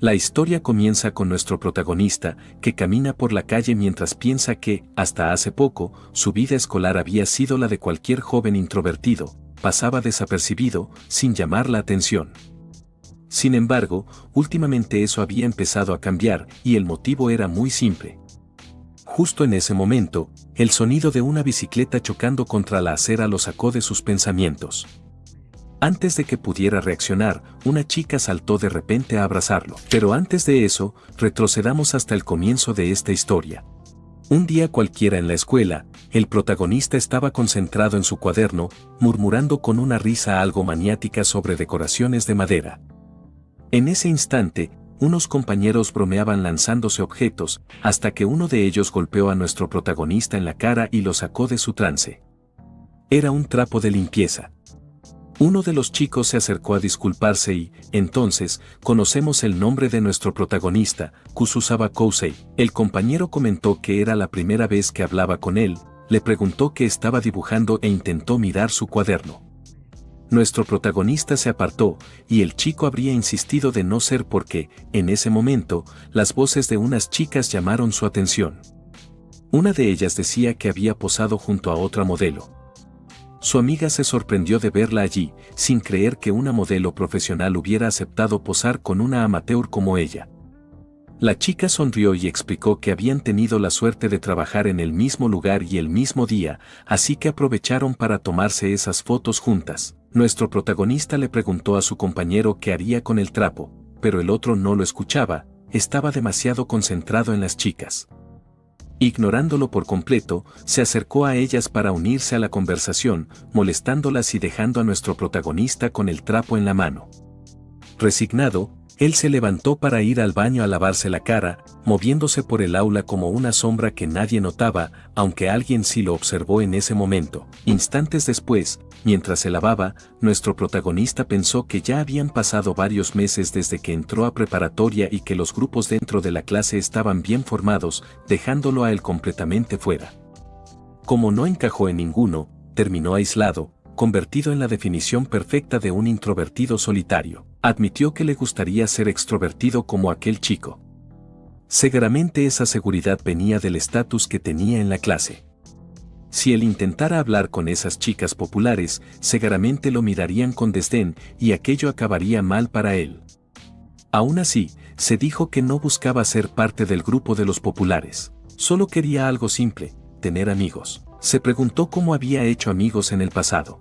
La historia comienza con nuestro protagonista, que camina por la calle mientras piensa que, hasta hace poco, su vida escolar había sido la de cualquier joven introvertido, pasaba desapercibido, sin llamar la atención. Sin embargo, últimamente eso había empezado a cambiar, y el motivo era muy simple. Justo en ese momento, el sonido de una bicicleta chocando contra la acera lo sacó de sus pensamientos. Antes de que pudiera reaccionar, una chica saltó de repente a abrazarlo. Pero antes de eso, retrocedamos hasta el comienzo de esta historia. Un día cualquiera en la escuela, el protagonista estaba concentrado en su cuaderno, murmurando con una risa algo maniática sobre decoraciones de madera. En ese instante, unos compañeros bromeaban lanzándose objetos, hasta que uno de ellos golpeó a nuestro protagonista en la cara y lo sacó de su trance. Era un trapo de limpieza. Uno de los chicos se acercó a disculparse y, entonces, conocemos el nombre de nuestro protagonista, Kususawa Kousei. El compañero comentó que era la primera vez que hablaba con él, le preguntó qué estaba dibujando e intentó mirar su cuaderno. Nuestro protagonista se apartó, y el chico habría insistido de no ser porque, en ese momento, las voces de unas chicas llamaron su atención. Una de ellas decía que había posado junto a otra modelo. Su amiga se sorprendió de verla allí, sin creer que una modelo profesional hubiera aceptado posar con una amateur como ella. La chica sonrió y explicó que habían tenido la suerte de trabajar en el mismo lugar y el mismo día, así que aprovecharon para tomarse esas fotos juntas. Nuestro protagonista le preguntó a su compañero qué haría con el trapo, pero el otro no lo escuchaba, estaba demasiado concentrado en las chicas. Ignorándolo por completo, se acercó a ellas para unirse a la conversación, molestándolas y dejando a nuestro protagonista con el trapo en la mano. Resignado, él se levantó para ir al baño a lavarse la cara, moviéndose por el aula como una sombra que nadie notaba, aunque alguien sí lo observó en ese momento. Instantes después, mientras se lavaba, nuestro protagonista pensó que ya habían pasado varios meses desde que entró a preparatoria y que los grupos dentro de la clase estaban bien formados, dejándolo a él completamente fuera. Como no encajó en ninguno, terminó aislado, convertido en la definición perfecta de un introvertido solitario. Admitió que le gustaría ser extrovertido como aquel chico. Seguramente esa seguridad venía del estatus que tenía en la clase. Si él intentara hablar con esas chicas populares, seguramente lo mirarían con desdén y aquello acabaría mal para él. Aún así, se dijo que no buscaba ser parte del grupo de los populares. Solo quería algo simple, tener amigos. Se preguntó cómo había hecho amigos en el pasado.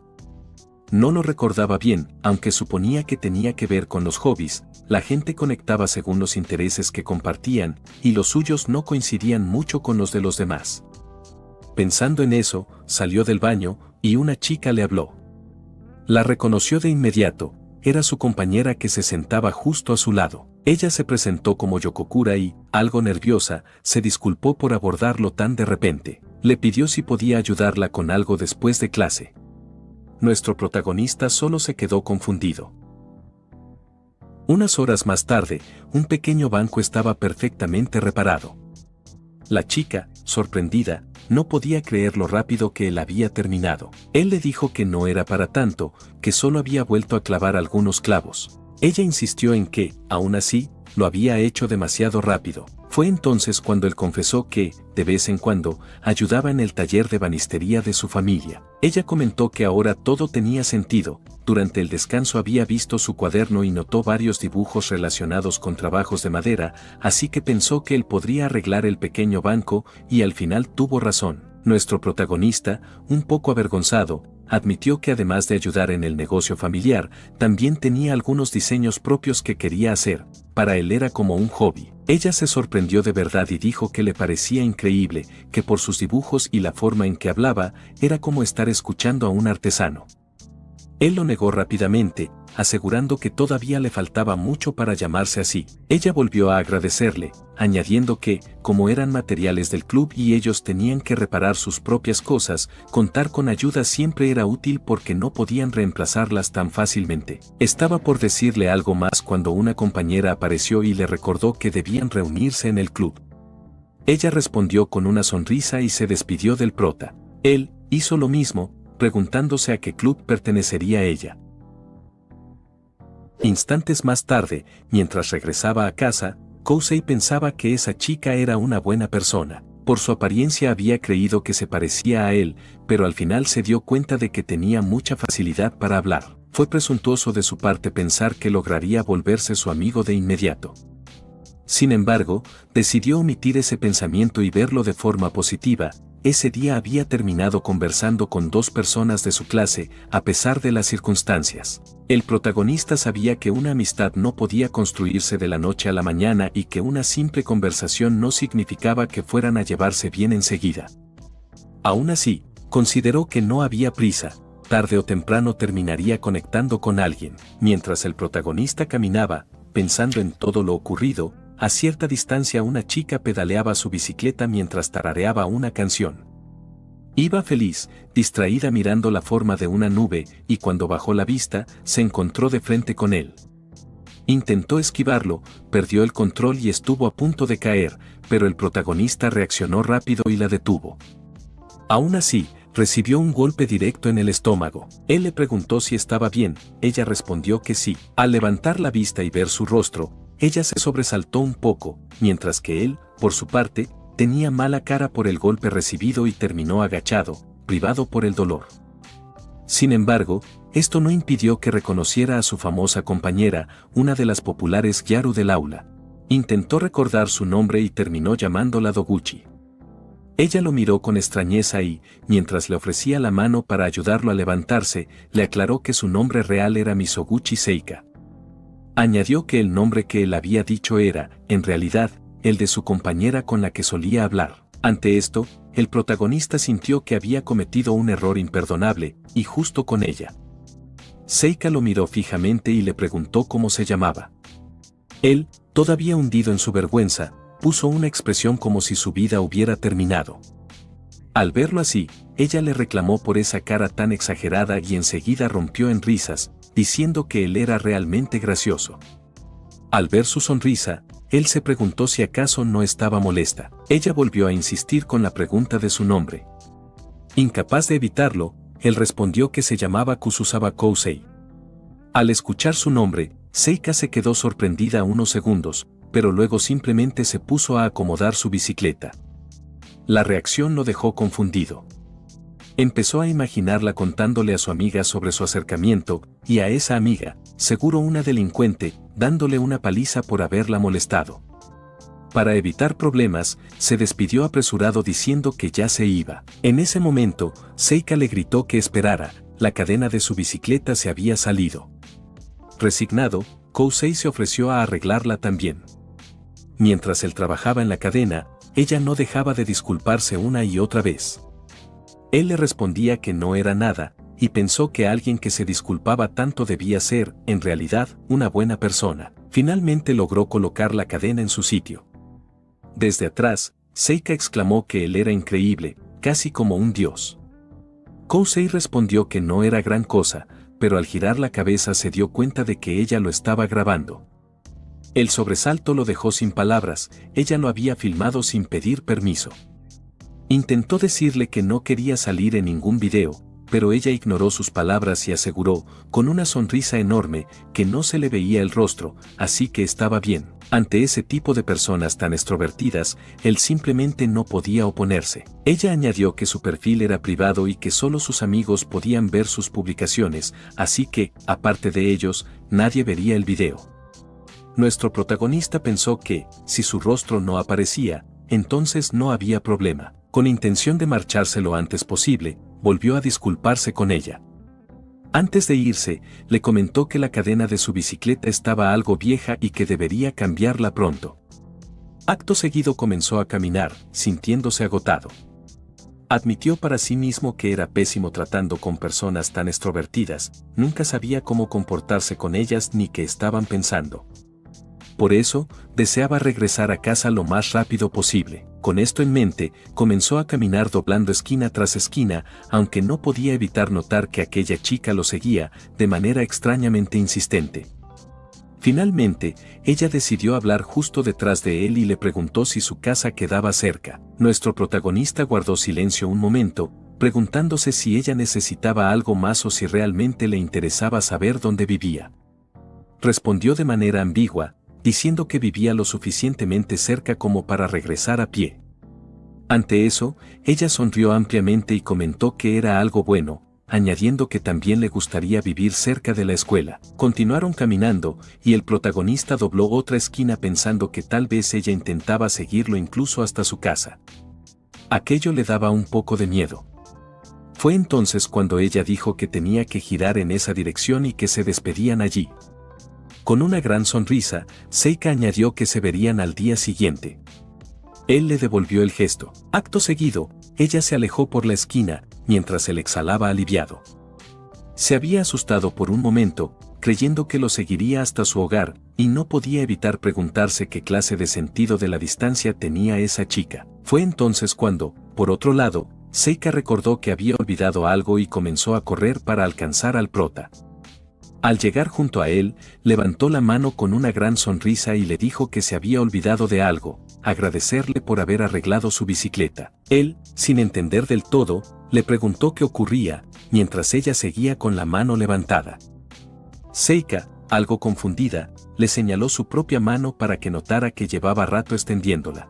No lo recordaba bien, aunque suponía que tenía que ver con los hobbies, la gente conectaba según los intereses que compartían, y los suyos no coincidían mucho con los de los demás. Pensando en eso, salió del baño, y una chica le habló. La reconoció de inmediato, era su compañera que se sentaba justo a su lado. Ella se presentó como Yokokura y, algo nerviosa, se disculpó por abordarlo tan de repente. Le pidió si podía ayudarla con algo después de clase. Nuestro protagonista solo se quedó confundido. Unas horas más tarde, un pequeño banco estaba perfectamente reparado. La chica, sorprendida, no podía creer lo rápido que él había terminado. Él le dijo que no era para tanto, que solo había vuelto a clavar algunos clavos. Ella insistió en que, aún así, lo había hecho demasiado rápido. Fue entonces cuando él confesó que, de vez en cuando, ayudaba en el taller de ebanistería de su familia. Ella comentó que ahora todo tenía sentido. Durante el descanso había visto su cuaderno y notó varios dibujos relacionados con trabajos de madera, así que pensó que él podría arreglar el pequeño banco, y al final tuvo razón. Nuestro protagonista, un poco avergonzado, admitió que además de ayudar en el negocio familiar, también tenía algunos diseños propios que quería hacer. Para él era como un hobby. Ella se sorprendió de verdad y dijo que le parecía increíble, que por sus dibujos y la forma en que hablaba, era como estar escuchando a un artesano. Él lo negó rápidamente, asegurando que todavía le faltaba mucho para llamarse así. Ella volvió a agradecerle, añadiendo que, como eran materiales del club y ellos tenían que reparar sus propias cosas, contar con ayuda siempre era útil porque no podían reemplazarlas tan fácilmente. Estaba por decirle algo más cuando una compañera apareció y le recordó que debían reunirse en el club. Ella respondió con una sonrisa y se despidió del prota. Él hizo lo mismo, preguntándose a qué club pertenecería ella. Instantes más tarde, mientras regresaba a casa, Kousei pensaba que esa chica era una buena persona. Por su apariencia había creído que se parecía a él, pero al final se dio cuenta de que tenía mucha facilidad para hablar. Fue presuntuoso de su parte pensar que lograría volverse su amigo de inmediato. Sin embargo, decidió omitir ese pensamiento y verlo de forma positiva. Ese día había terminado conversando con 2 personas de su clase, a pesar de las circunstancias. El protagonista sabía que una amistad no podía construirse de la noche a la mañana y que una simple conversación no significaba que fueran a llevarse bien enseguida. Aún así, consideró que no había prisa, tarde o temprano terminaría conectando con alguien. Mientras el protagonista caminaba, pensando en todo lo ocurrido, a cierta distancia una chica pedaleaba su bicicleta mientras tarareaba una canción. Iba feliz, distraída mirando la forma de una nube, y cuando bajó la vista, se encontró de frente con él. Intentó esquivarlo, perdió el control y estuvo a punto de caer, pero el protagonista reaccionó rápido y la detuvo. Aún así, recibió un golpe directo en el estómago. Él le preguntó si estaba bien, ella respondió que sí. Al levantar la vista y ver su rostro, ella se sobresaltó un poco, mientras que él, por su parte, tenía mala cara por el golpe recibido y terminó agachado, privado por el dolor. Sin embargo, esto no impidió que reconociera a su famosa compañera, una de las populares Gyaru del aula. Intentó recordar su nombre y terminó llamándola Doguchi. Ella lo miró con extrañeza y, mientras le ofrecía la mano para ayudarlo a levantarse, le aclaró que su nombre real era Misoguchi Seika. Añadió que el nombre que él había dicho era, en realidad, el de su compañera con la que solía hablar. Ante esto, el protagonista sintió que había cometido un error imperdonable, y justo con ella. Seika lo miró fijamente y le preguntó cómo se llamaba. Él, todavía hundido en su vergüenza, puso una expresión como si su vida hubiera terminado. Al verlo así, ella le reclamó por esa cara tan exagerada y enseguida rompió en risas, diciendo que él era realmente gracioso. Al ver su sonrisa, él se preguntó si acaso no estaba molesta. Ella volvió a insistir con la pregunta de su nombre. Incapaz de evitarlo, él respondió que se llamaba Kususawa Kousei. Al escuchar su nombre, Seika se quedó sorprendida unos segundos, pero luego simplemente se puso a acomodar su bicicleta. La reacción lo dejó confundido. Empezó a imaginarla contándole a su amiga sobre su acercamiento, y a esa amiga, seguro una delincuente, dándole una paliza por haberla molestado. Para evitar problemas, se despidió apresurado diciendo que ya se iba. En ese momento, Seika le gritó que esperara, la cadena de su bicicleta se había salido. Resignado, Kousei se ofreció a arreglarla también. Mientras él trabajaba en la cadena, ella no dejaba de disculparse una y otra vez. Él le respondía que no era nada, y pensó que alguien que se disculpaba tanto debía ser, en realidad, una buena persona. Finalmente logró colocar la cadena en su sitio. Desde atrás, Seika exclamó que él era increíble, casi como un dios. Kousei respondió que no era gran cosa, pero al girar la cabeza se dio cuenta de que ella lo estaba grabando. El sobresalto lo dejó sin palabras, ella lo había filmado sin pedir permiso. Intentó decirle que no quería salir en ningún video, pero ella ignoró sus palabras y aseguró, con una sonrisa enorme, que no se le veía el rostro, así que estaba bien. Ante ese tipo de personas tan extrovertidas, él simplemente no podía oponerse. Ella añadió que su perfil era privado y que solo sus amigos podían ver sus publicaciones, así que, aparte de ellos, nadie vería el video. Nuestro protagonista pensó que, si su rostro no aparecía, entonces no había problema. Con intención de marcharse lo antes posible, volvió a disculparse con ella. Antes de irse, le comentó que la cadena de su bicicleta estaba algo vieja y que debería cambiarla pronto. Acto seguido comenzó a caminar, sintiéndose agotado. Admitió para sí mismo que era pésimo tratando con personas tan extrovertidas, nunca sabía cómo comportarse con ellas ni qué estaban pensando. Por eso, deseaba regresar a casa lo más rápido posible. Con esto en mente, comenzó a caminar doblando esquina tras esquina, aunque no podía evitar notar que aquella chica lo seguía, de manera extrañamente insistente. Finalmente, ella decidió hablar justo detrás de él y le preguntó si su casa quedaba cerca. Nuestro protagonista guardó silencio un momento, preguntándose si ella necesitaba algo más o si realmente le interesaba saber dónde vivía. respondió de manera ambigua, diciendo que vivía lo suficientemente cerca como para regresar a pie. Ante eso, ella sonrió ampliamente y comentó que era algo bueno, añadiendo que también le gustaría vivir cerca de la escuela. Continuaron caminando, y el protagonista dobló otra esquina pensando que tal vez ella intentaba seguirlo incluso hasta su casa. Aquello le daba un poco de miedo. Fue entonces cuando ella dijo que tenía que girar en esa dirección y que se despedían allí. Con una gran sonrisa, Seika añadió que se verían al día siguiente. Él le devolvió el gesto. Acto seguido, ella se alejó por la esquina, mientras él exhalaba aliviado. Se había asustado por un momento, creyendo que lo seguiría hasta su hogar, y no podía evitar preguntarse qué clase de sentido de la distancia tenía esa chica. Fue entonces cuando, por otro lado, Seika recordó que había olvidado algo y comenzó a correr para alcanzar al prota. Al llegar junto a él, levantó la mano con una gran sonrisa y le dijo que se había olvidado de algo, agradecerle por haber arreglado su bicicleta. Él, sin entender del todo, le preguntó qué ocurría, mientras ella seguía con la mano levantada. Seika, algo confundida, le señaló su propia mano para que notara que llevaba rato extendiéndola.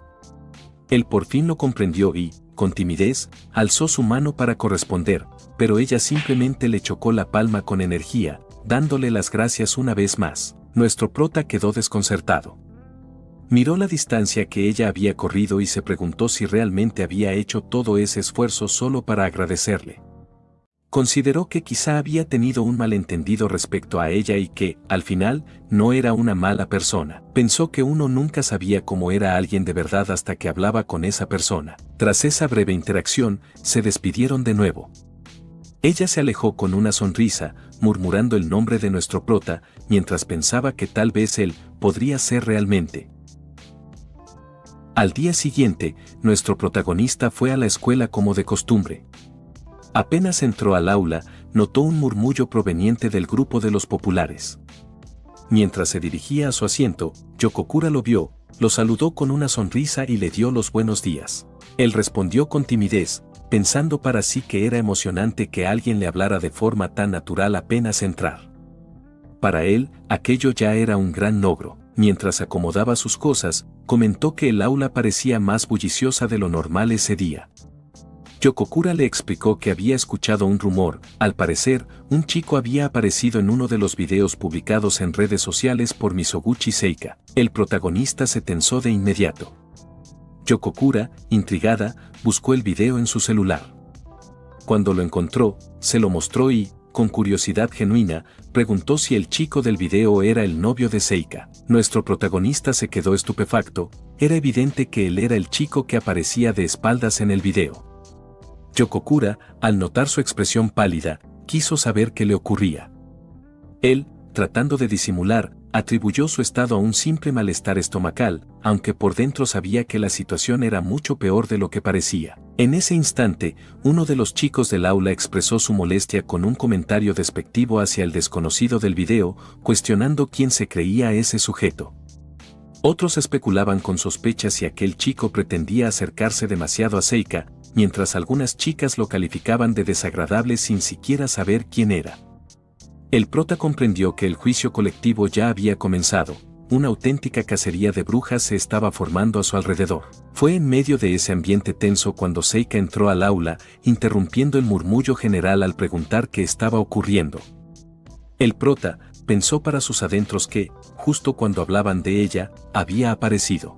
Él por fin lo comprendió y, con timidez, alzó su mano para corresponder, pero ella simplemente le chocó la palma con energía, dándole las gracias una vez más. Nuestro prota quedó desconcertado. Miró la distancia que ella había corrido y se preguntó si realmente había hecho todo ese esfuerzo solo para agradecerle. Consideró que quizá había tenido un malentendido respecto a ella y que, al final, no era una mala persona. Pensó que uno nunca sabía cómo era alguien de verdad hasta que hablaba con esa persona. Tras esa breve interacción, se despidieron de nuevo. Ella se alejó con una sonrisa, murmurando el nombre de nuestro prota, mientras pensaba que tal vez él podría ser realmente. Al día siguiente, nuestro protagonista fue a la escuela como de costumbre. Apenas entró al aula, notó un murmullo proveniente del grupo de los populares. Mientras se dirigía a su asiento, Yokokura lo vio, lo saludó con una sonrisa y le dio los buenos días. Él respondió con timidez, pensando para sí que era emocionante que alguien le hablara de forma tan natural apenas entrar. Para él, aquello ya era un gran logro. Mientras acomodaba sus cosas, comentó que el aula parecía más bulliciosa de lo normal ese día. Yokokura le explicó que había escuchado un rumor. Al parecer, un chico había aparecido en uno de los videos publicados en redes sociales por Misoguchi Seika. El protagonista se tensó de inmediato. Yokokura, intrigada, buscó el video en su celular. Cuando lo encontró, se lo mostró y, con curiosidad genuina, preguntó si el chico del video era el novio de Seika. Nuestro protagonista se quedó estupefacto. Era evidente que él era el chico que aparecía de espaldas en el video. Yokokura, al notar su expresión pálida, quiso saber qué le ocurría. Él, tratando de disimular, atribuyó su estado a un simple malestar estomacal, aunque por dentro sabía que la situación era mucho peor de lo que parecía. En ese instante, uno de los chicos del aula expresó su molestia con un comentario despectivo hacia el desconocido del video, cuestionando quién se creía ese sujeto. Otros especulaban con sospechas si aquel chico pretendía acercarse demasiado a Seika, mientras algunas chicas lo calificaban de desagradable sin siquiera saber quién era. El prota comprendió que el juicio colectivo ya había comenzado, una auténtica cacería de brujas se estaba formando a su alrededor. Fue en medio de ese ambiente tenso cuando Seika entró al aula, interrumpiendo el murmullo general al preguntar qué estaba ocurriendo. El prota pensó para sus adentros que, justo cuando hablaban de ella, había aparecido.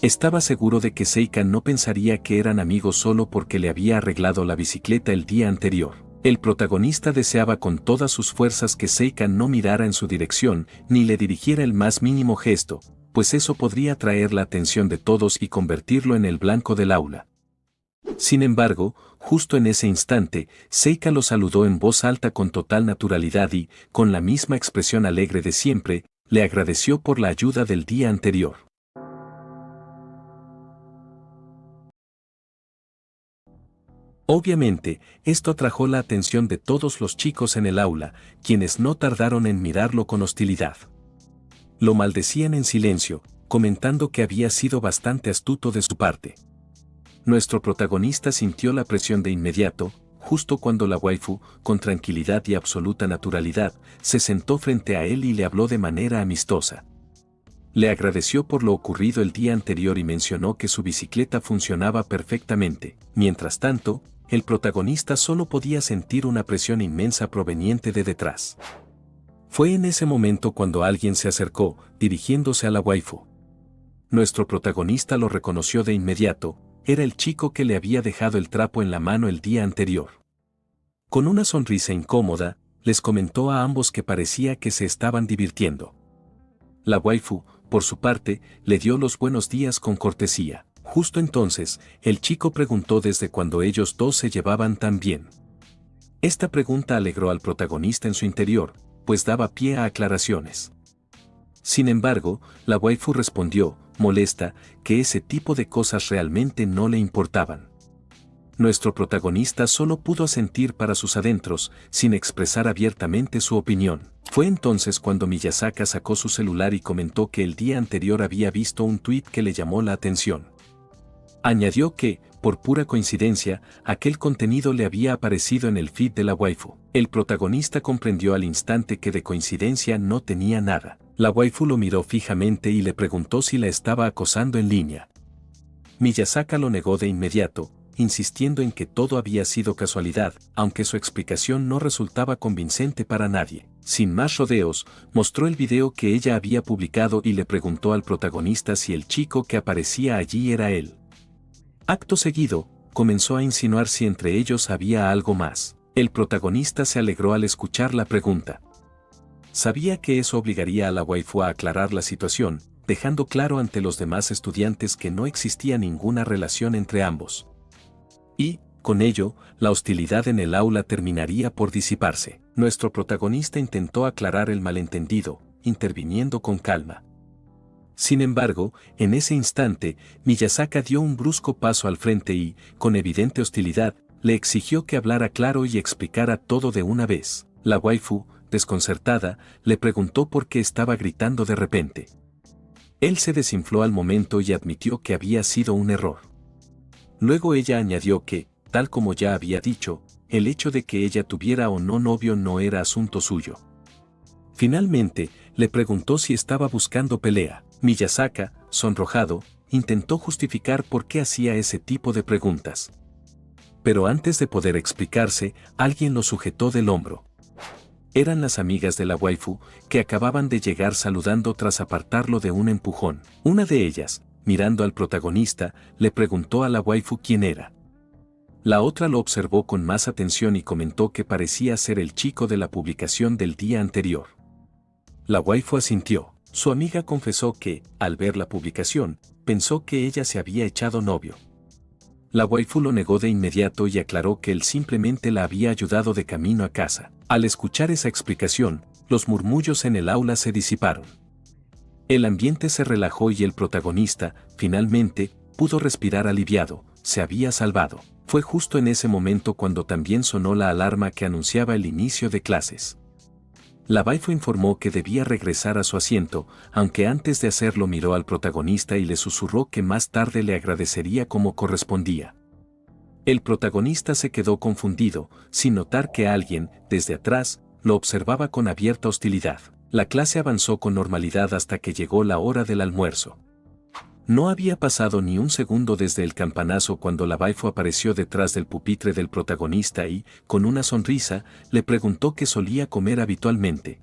Estaba seguro de que Seika no pensaría que eran amigos solo porque le había arreglado la bicicleta el día anterior. El protagonista deseaba con todas sus fuerzas que Seika no mirara en su dirección ni le dirigiera el más mínimo gesto, pues eso podría atraer la atención de todos y convertirlo en el blanco del aula. Sin embargo, justo en ese instante, Seika lo saludó en voz alta con total naturalidad y, con la misma expresión alegre de siempre, le agradeció por la ayuda del día anterior. Obviamente, esto atrajo la atención de todos los chicos en el aula, quienes no tardaron en mirarlo con hostilidad. Lo maldecían en silencio, comentando que había sido bastante astuto de su parte. Nuestro protagonista sintió la presión de inmediato, justo cuando la waifu, con tranquilidad y absoluta naturalidad, se sentó frente a él y le habló de manera amistosa. Le agradeció por lo ocurrido el día anterior y mencionó que su bicicleta funcionaba perfectamente. Mientras tanto, el protagonista solo podía sentir una presión inmensa proveniente de detrás. Fue en ese momento cuando alguien se acercó, dirigiéndose a la waifu. Nuestro protagonista lo reconoció de inmediato, era el chico que le había dejado el trapo en la mano el día anterior. Con una sonrisa incómoda, les comentó a ambos que parecía que se estaban divirtiendo. La waifu, por su parte, le dio los buenos días con cortesía. Justo entonces, el chico preguntó desde cuándo ellos dos se llevaban tan bien. Esta pregunta alegró al protagonista en su interior, pues daba pie a aclaraciones. Sin embargo, la waifu respondió, molesta, que ese tipo de cosas realmente no le importaban. Nuestro protagonista solo pudo asentir para sus adentros, sin expresar abiertamente su opinión. Fue entonces cuando Miyazaka sacó su celular y comentó que el día anterior había visto un tuit que le llamó la atención. Añadió que, por pura coincidencia, aquel contenido le había aparecido en el feed de la waifu. El protagonista comprendió al instante que de coincidencia no tenía nada. La waifu lo miró fijamente y le preguntó si la estaba acosando en línea. Miyazaka lo negó de inmediato, insistiendo en que todo había sido casualidad, aunque su explicación no resultaba convincente para nadie. Sin más rodeos, mostró el video que ella había publicado y le preguntó al protagonista si el chico que aparecía allí era él. Acto seguido, comenzó a insinuar si entre ellos había algo más. El protagonista se alegró al escuchar la pregunta. Sabía que eso obligaría a la waifu a aclarar la situación, dejando claro ante los demás estudiantes que no existía ninguna relación entre ambos. Y, con ello, la hostilidad en el aula terminaría por disiparse. Nuestro protagonista intentó aclarar el malentendido, interviniendo con calma. Sin embargo, en ese instante, Miyazaka dio un brusco paso al frente y, con evidente hostilidad, le exigió que hablara claro y explicara todo de una vez. La waifu, desconcertada, le preguntó por qué estaba gritando de repente. Él se desinfló al momento y admitió que había sido un error. Luego ella añadió que, tal como ya había dicho, el hecho de que ella tuviera o no novio no era asunto suyo. Finalmente, le preguntó si estaba buscando pelea. Miyazaka, sonrojado, intentó justificar por qué hacía ese tipo de preguntas. Pero antes de poder explicarse, alguien lo sujetó del hombro. Eran las amigas de la waifu, que acababan de llegar saludando tras apartarlo de un empujón. Una de ellas, mirando al protagonista, le preguntó a la waifu quién era. La otra lo observó con más atención y comentó que parecía ser el chico de la publicación del día anterior. La waifu asintió. Su amiga confesó que, al ver la publicación, pensó que ella se había echado novio. La waifu lo negó de inmediato y aclaró que él simplemente la había ayudado de camino a casa. Al escuchar esa explicación, los murmullos en el aula se disiparon. El ambiente se relajó y el protagonista, finalmente, pudo respirar aliviado, se había salvado. Fue justo en ese momento cuando también sonó la alarma que anunciaba el inicio de clases. La waifu informó que debía regresar a su asiento, aunque antes de hacerlo miró al protagonista y le susurró que más tarde le agradecería como correspondía. El protagonista se quedó confundido, sin notar que alguien, desde atrás, lo observaba con abierta hostilidad. La clase avanzó con normalidad hasta que llegó la hora del almuerzo. No había pasado ni un segundo desde el campanazo cuando la waifu apareció detrás del pupitre del protagonista y, con una sonrisa, le preguntó qué solía comer habitualmente.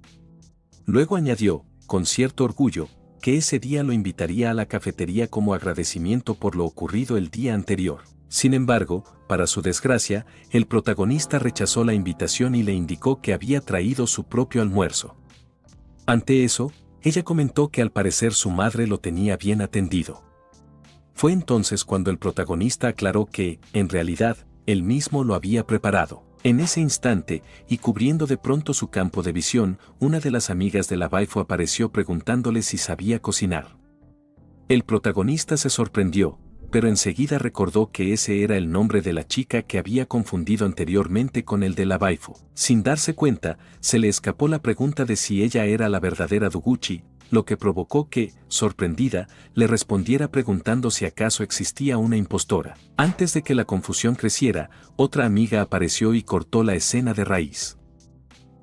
Luego añadió, con cierto orgullo, que ese día lo invitaría a la cafetería como agradecimiento por lo ocurrido el día anterior. Sin embargo, para su desgracia, el protagonista rechazó la invitación y le indicó que había traído su propio almuerzo. Ante eso, ella comentó que al parecer su madre lo tenía bien atendido. Fue entonces cuando el protagonista aclaró que, en realidad, él mismo lo había preparado. En ese instante, y cubriendo de pronto su campo de visión, una de las amigas de la waifu apareció preguntándole si sabía cocinar. El protagonista se sorprendió, pero enseguida recordó que ese era el nombre de la chica que había confundido anteriormente con el de la waifu. Sin darse cuenta, se le escapó la pregunta de si ella era la verdadera Doguchi, lo que provocó que, sorprendida, le respondiera preguntando si acaso existía una impostora. Antes de que la confusión creciera, otra amiga apareció y cortó la escena de raíz.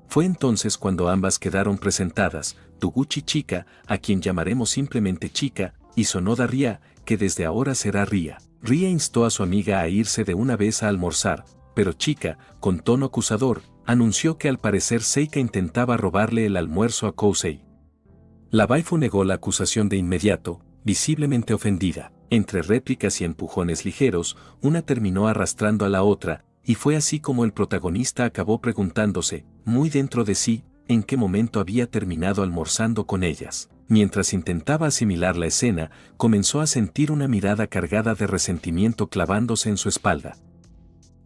Fue entonces cuando ambas quedaron presentadas, Toguchi Chika, a quien llamaremos simplemente Chika, y Sonoda Ria, que desde ahora será Ria. Ria instó a su amiga a irse de una vez a almorzar, pero Chika, con tono acusador, anunció que al parecer Seika intentaba robarle el almuerzo a Kousei. La waifu negó la acusación de inmediato, visiblemente ofendida. Entre réplicas y empujones ligeros, una terminó arrastrando a la otra, y fue así como el protagonista acabó preguntándose, muy dentro de sí, en qué momento había terminado almorzando con ellas. Mientras intentaba asimilar la escena, comenzó a sentir una mirada cargada de resentimiento clavándose en su espalda.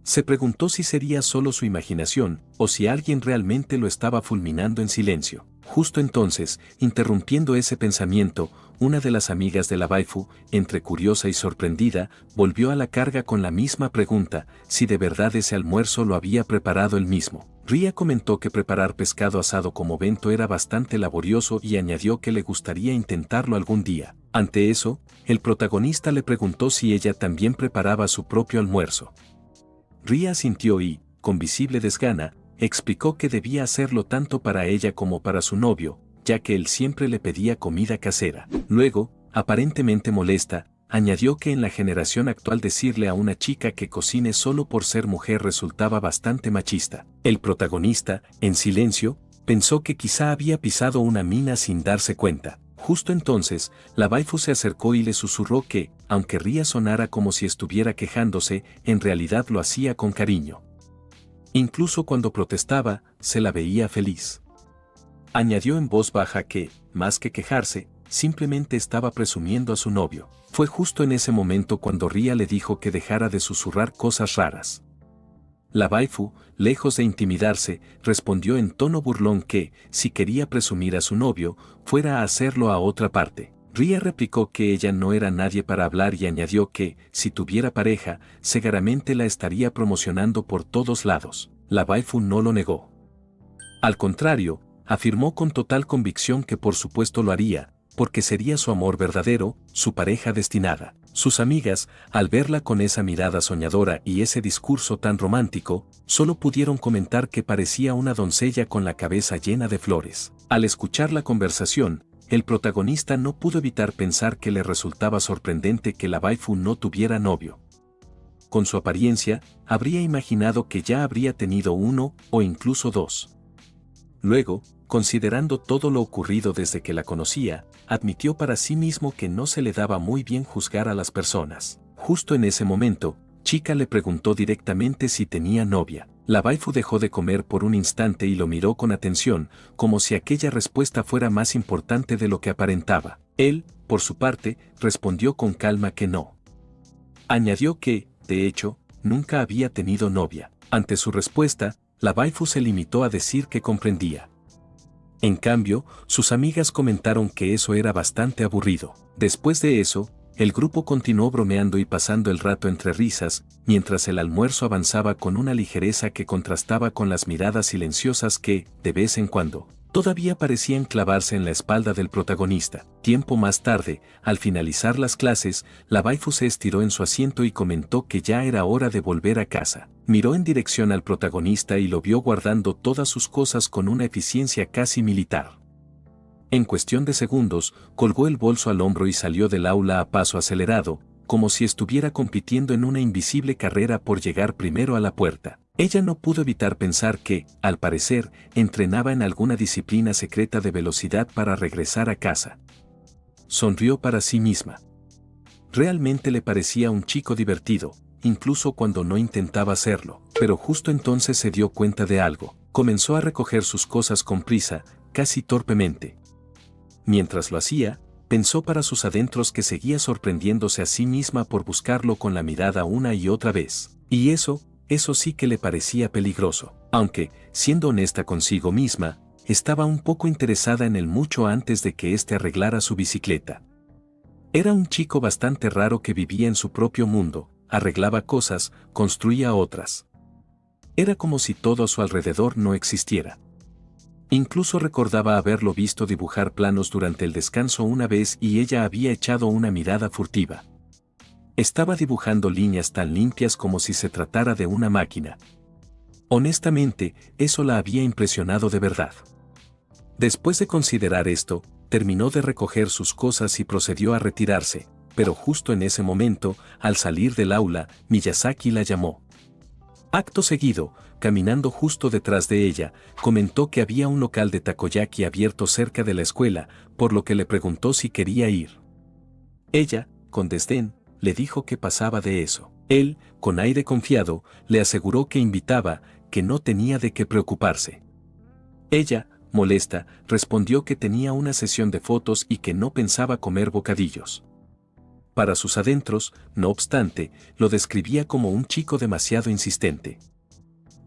Se preguntó si sería solo su imaginación, o si alguien realmente lo estaba fulminando en silencio. Justo entonces, interrumpiendo ese pensamiento, una de las amigas de la waifu, entre curiosa y sorprendida, volvió a la carga con la misma pregunta, si de verdad ese almuerzo lo había preparado él mismo. Ria comentó que preparar pescado asado como bento era bastante laborioso y añadió que le gustaría intentarlo algún día. Ante eso, el protagonista le preguntó si ella también preparaba su propio almuerzo. Ria asintió y, con visible desgana, explicó que debía hacerlo tanto para ella como para su novio, ya que él siempre le pedía comida casera. Luego, aparentemente molesta, añadió que en la generación actual decirle a una chica que cocine solo por ser mujer resultaba bastante machista. El protagonista, en silencio, pensó que quizá había pisado una mina sin darse cuenta. Justo entonces, la waifu se acercó y le susurró que, aunque Ria sonara como si estuviera quejándose, en realidad lo hacía con cariño. Incluso cuando protestaba, se la veía feliz. Añadió en voz baja que, más que quejarse, simplemente estaba presumiendo a su novio. Fue justo en ese momento cuando Ria le dijo que dejara de susurrar cosas raras. La waifu, lejos de intimidarse, respondió en tono burlón que, si quería presumir a su novio, fuera a hacerlo a otra parte. Ria replicó que ella no era nadie para hablar y añadió que, si tuviera pareja, seguramente la estaría promocionando por todos lados. La waifu no lo negó. Al contrario, afirmó con total convicción que por supuesto lo haría, porque sería su amor verdadero, su pareja destinada. Sus amigas, al verla con esa mirada soñadora y ese discurso tan romántico, solo pudieron comentar que parecía una doncella con la cabeza llena de flores. Al escuchar la conversación, el protagonista no pudo evitar pensar que le resultaba sorprendente que la waifu no tuviera novio. Con su apariencia, habría imaginado que ya habría tenido uno o incluso dos. Luego, considerando todo lo ocurrido desde que la conocía, admitió para sí mismo que no se le daba muy bien juzgar a las personas. Justo en ese momento, Chika le preguntó directamente si tenía novia. La waifu dejó de comer por un instante y lo miró con atención, como si aquella respuesta fuera más importante de lo que aparentaba. Él, por su parte, respondió con calma que no. Añadió que, de hecho, nunca había tenido novia. Ante su respuesta, la waifu se limitó a decir que comprendía. En cambio, sus amigas comentaron que eso era bastante aburrido. Después de eso, el grupo continuó bromeando y pasando el rato entre risas, mientras el almuerzo avanzaba con una ligereza que contrastaba con las miradas silenciosas que, de vez en cuando, todavía parecían clavarse en la espalda del protagonista. Tiempo más tarde, al finalizar las clases, la waifu se estiró en su asiento y comentó que ya era hora de volver a casa. Miró en dirección al protagonista y lo vio guardando todas sus cosas con una eficiencia casi militar. En cuestión de segundos, colgó el bolso al hombro y salió del aula a paso acelerado, como si estuviera compitiendo en una invisible carrera por llegar primero a la puerta. Ella no pudo evitar pensar que, al parecer, entrenaba en alguna disciplina secreta de velocidad para regresar a casa. Sonrió para sí misma. Realmente le parecía un chico divertido, incluso cuando no intentaba hacerlo, pero justo entonces se dio cuenta de algo. Comenzó a recoger sus cosas con prisa, casi torpemente. Mientras lo hacía, pensó para sus adentros que seguía sorprendiéndose a sí misma por buscarlo con la mirada una y otra vez. Y eso sí que le parecía peligroso. Aunque, siendo honesta consigo misma, estaba un poco interesada en él mucho antes de que éste arreglara su bicicleta. Era un chico bastante raro que vivía en su propio mundo, arreglaba cosas, construía otras. Era como si todo a su alrededor no existiera. Incluso recordaba haberlo visto dibujar planos durante el descanso una vez y ella había echado una mirada furtiva. Estaba dibujando líneas tan limpias como si se tratara de una máquina. Honestamente, eso la había impresionado de verdad. Después de considerar esto, terminó de recoger sus cosas y procedió a retirarse, pero justo en ese momento, al salir del aula, Miyazaki la llamó. Acto seguido, caminando justo detrás de ella, comentó que había un local de takoyaki abierto cerca de la escuela, por lo que le preguntó si quería ir. Ella, con desdén, le dijo que pasaba de eso. Él, con aire confiado, le aseguró que invitaba, que no tenía de qué preocuparse. Ella, molesta, respondió que tenía una sesión de fotos y que no pensaba comer bocadillos. Para sus adentros, no obstante, lo describía como un chico demasiado insistente.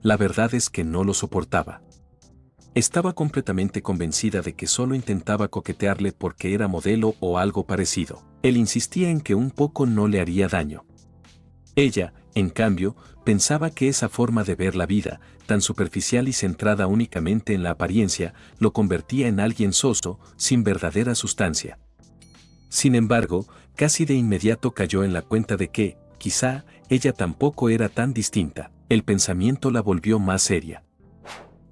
La verdad es que no lo soportaba. Estaba completamente convencida de que solo intentaba coquetearle porque era modelo o algo parecido. Él insistía en que un poco no le haría daño. Ella, en cambio, pensaba que esa forma de ver la vida, tan superficial y centrada únicamente en la apariencia, lo convertía en alguien soso, sin verdadera sustancia. Sin embargo, casi de inmediato cayó en la cuenta de que, quizá, ella tampoco era tan distinta. El pensamiento la volvió más seria.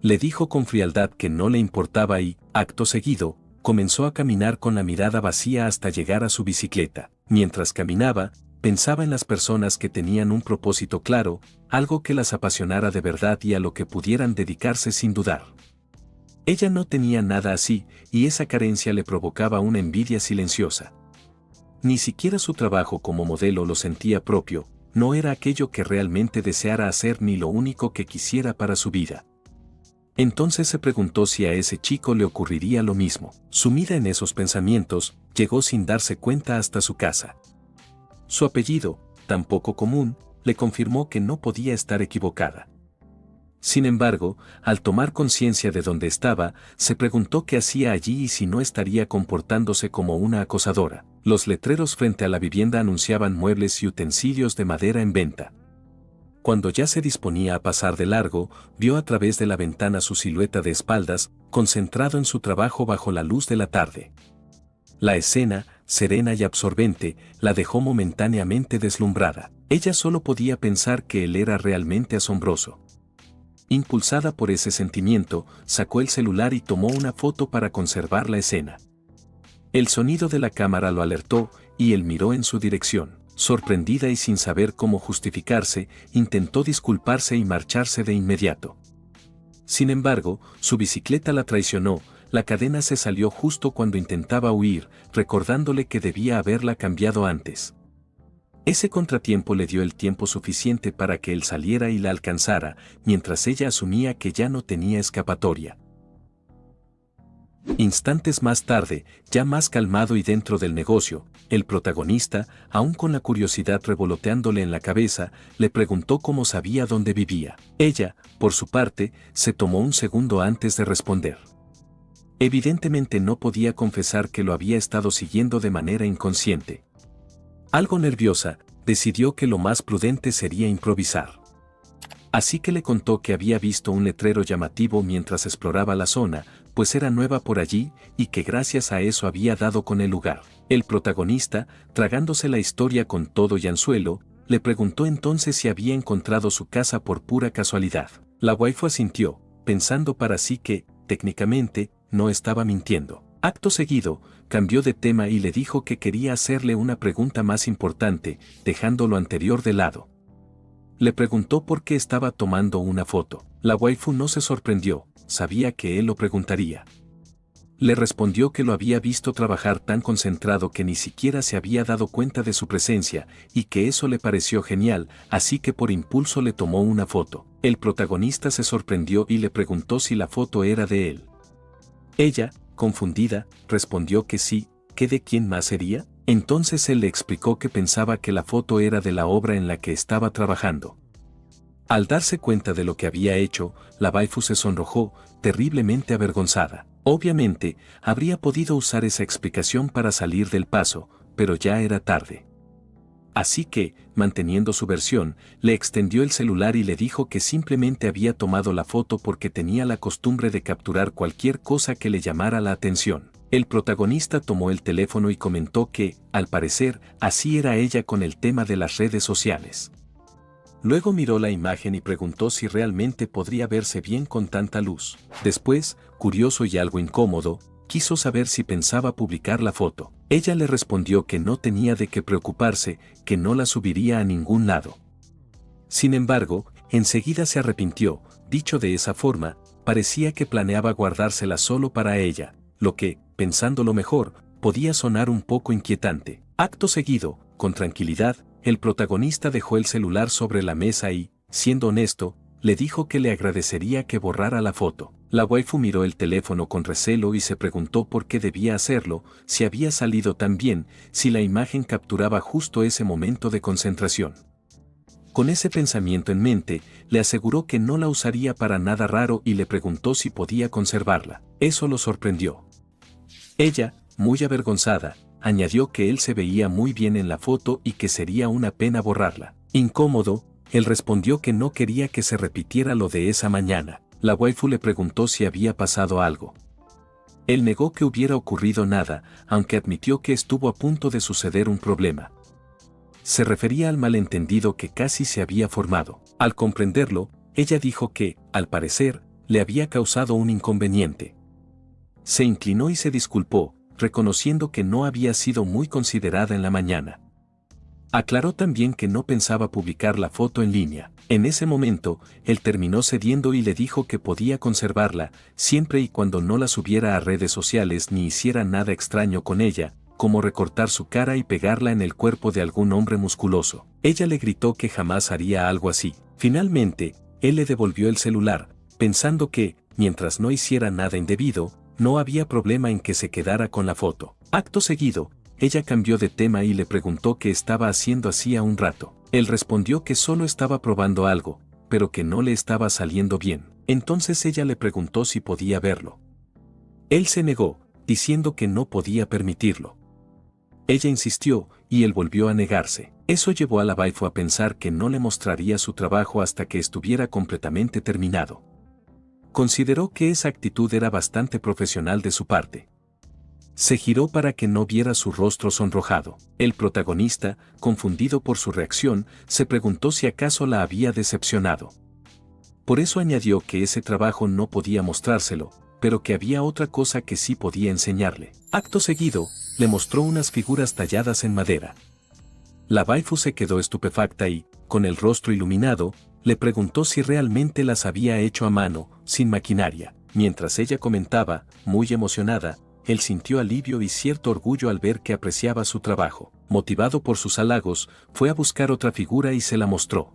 Le dijo con frialdad que no le importaba y, acto seguido, comenzó a caminar con la mirada vacía hasta llegar a su bicicleta. Mientras caminaba, pensaba en las personas que tenían un propósito claro, algo que las apasionara de verdad y a lo que pudieran dedicarse sin dudar. Ella no tenía nada así, y esa carencia le provocaba una envidia silenciosa. Ni siquiera su trabajo como modelo lo sentía propio, no era aquello que realmente deseara hacer ni lo único que quisiera para su vida. Entonces se preguntó si a ese chico le ocurriría lo mismo. Sumida en esos pensamientos, llegó sin darse cuenta hasta su casa. Su apellido, tan poco común, le confirmó que no podía estar equivocada. Sin embargo, al tomar conciencia de dónde estaba, se preguntó qué hacía allí y si no estaría comportándose como una acosadora. Los letreros frente a la vivienda anunciaban muebles y utensilios de madera en venta. Cuando ya se disponía a pasar de largo, vio a través de la ventana su silueta de espaldas, concentrado en su trabajo bajo la luz de la tarde. La escena, serena y absorbente, la dejó momentáneamente deslumbrada. Ella solo podía pensar que él era realmente asombroso. Impulsada por ese sentimiento, sacó el celular y tomó una foto para conservar la escena. El sonido de la cámara lo alertó, y él miró en su dirección. Sorprendida y sin saber cómo justificarse, intentó disculparse y marcharse de inmediato. Sin embargo, su bicicleta la traicionó, la cadena se salió justo cuando intentaba huir, recordándole que debía haberla cambiado antes. Ese contratiempo le dio el tiempo suficiente para que él saliera y la alcanzara, mientras ella asumía que ya no tenía escapatoria. Instantes más tarde, ya más calmado y dentro del negocio, el protagonista, aún con la curiosidad revoloteándole en la cabeza, le preguntó cómo sabía dónde vivía. Ella, por su parte, se tomó un segundo antes de responder. Evidentemente no podía confesar que lo había estado siguiendo de manera inconsciente. Algo nerviosa, decidió que lo más prudente sería improvisar. Así que le contó que había visto un letrero llamativo mientras exploraba la zona, pues era nueva por allí, y que gracias a eso había dado con el lugar. El protagonista, tragándose la historia con todo y anzuelo, le preguntó entonces si había encontrado su casa por pura casualidad. La waifu asintió, pensando para sí que, técnicamente, no estaba mintiendo. Acto seguido, cambió de tema y le dijo que quería hacerle una pregunta más importante, dejando lo anterior de lado. Le preguntó por qué estaba tomando una foto. La waifu no se sorprendió, sabía que él lo preguntaría. Le respondió que lo había visto trabajar tan concentrado que ni siquiera se había dado cuenta de su presencia, y que eso le pareció genial, así que por impulso le tomó una foto. El protagonista se sorprendió y le preguntó si la foto era de él. Ella, confundida, respondió que sí, ¿que de quién más sería? Entonces él le explicó que pensaba que la foto era de la obra en la que estaba trabajando. Al darse cuenta de lo que había hecho, la waifu se sonrojó, terriblemente avergonzada. Obviamente, habría podido usar esa explicación para salir del paso, pero ya era tarde. Así que, manteniendo su versión, le extendió el celular y le dijo que simplemente había tomado la foto porque tenía la costumbre de capturar cualquier cosa que le llamara la atención. El protagonista tomó el teléfono y comentó que, al parecer, así era ella con el tema de las redes sociales. Luego miró la imagen y preguntó si realmente podría verse bien con tanta luz. Después, curioso y algo incómodo, quiso saber si pensaba publicar la foto. Ella le respondió que no tenía de qué preocuparse, que no la subiría a ningún lado. Sin embargo, enseguida se arrepintió. Dicho de esa forma, parecía que planeaba guardársela solo para ella, lo que, pensándolo mejor, podía sonar un poco inquietante. Acto seguido, con tranquilidad, el protagonista dejó el celular sobre la mesa y, siendo honesto, le dijo que le agradecería que borrara la foto. La waifu miró el teléfono con recelo y se preguntó por qué debía hacerlo, si había salido tan bien, si la imagen capturaba justo ese momento de concentración. Con ese pensamiento en mente, le aseguró que no la usaría para nada raro y le preguntó si podía conservarla. Eso lo sorprendió. Ella, muy avergonzada, añadió que él se veía muy bien en la foto y que sería una pena borrarla. Incómodo, él respondió que no quería que se repitiera lo de esa mañana. La waifu le preguntó si había pasado algo. Él negó que hubiera ocurrido nada, aunque admitió que estuvo a punto de suceder un problema. Se refería al malentendido que casi se había formado. Al comprenderlo, ella dijo que, al parecer, le había causado un inconveniente. Se inclinó y se disculpó, reconociendo que no había sido muy considerada en la mañana. Aclaró también que no pensaba publicar la foto en línea. En ese momento, él terminó cediendo y le dijo que podía conservarla, siempre y cuando no la subiera a redes sociales ni hiciera nada extraño con ella, como recortar su cara y pegarla en el cuerpo de algún hombre musculoso. Ella le gritó que jamás haría algo así. Finalmente, él le devolvió el celular, pensando que, mientras no hiciera nada indebido, no había problema en que se quedara con la foto. Acto seguido, ella cambió de tema y le preguntó qué estaba haciendo hacía un rato. Él respondió que solo estaba probando algo, pero que no le estaba saliendo bien. Entonces ella le preguntó si podía verlo. Él se negó, diciendo que no podía permitirlo. Ella insistió, y él volvió a negarse. Eso llevó a la waifu a pensar que no le mostraría su trabajo hasta que estuviera completamente terminado. Consideró que esa actitud era bastante profesional de su parte. Se giró para que no viera su rostro sonrojado. El protagonista, confundido por su reacción, se preguntó si acaso la había decepcionado. Por eso añadió que ese trabajo no podía mostrárselo, pero que había otra cosa que sí podía enseñarle. Acto seguido, le mostró unas figuras talladas en madera. La waifu se quedó estupefacta y, con el rostro iluminado, le preguntó si realmente las había hecho a mano, sin maquinaria. Mientras ella comentaba, muy emocionada, él sintió alivio y cierto orgullo al ver que apreciaba su trabajo. Motivado por sus halagos, fue a buscar otra figura y se la mostró.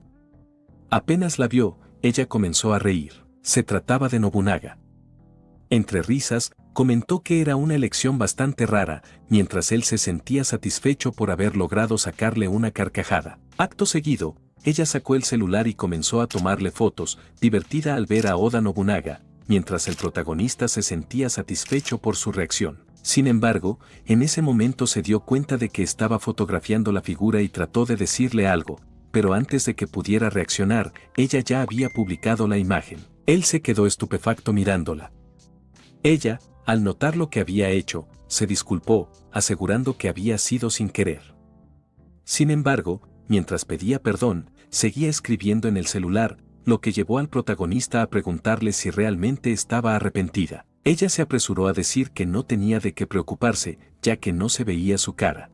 Apenas la vio, ella comenzó a reír. Se trataba de Nobunaga. Entre risas, comentó que era una elección bastante rara, mientras él se sentía satisfecho por haber logrado sacarle una carcajada. Acto seguido, ella sacó el celular y comenzó a tomarle fotos, divertida al ver a Oda Nobunaga, mientras el protagonista se sentía satisfecho por su reacción. Sin embargo, en ese momento se dio cuenta de que estaba fotografiando la figura y trató de decirle algo, pero antes de que pudiera reaccionar, ella ya había publicado la imagen. Él se quedó estupefacto mirándola. Ella, al notar lo que había hecho, se disculpó, asegurando que había sido sin querer. Sin embargo, mientras pedía perdón, seguía escribiendo en el celular, lo que llevó al protagonista a preguntarle si realmente estaba arrepentida. Ella se apresuró a decir que no tenía de qué preocuparse, ya que no se veía su cara.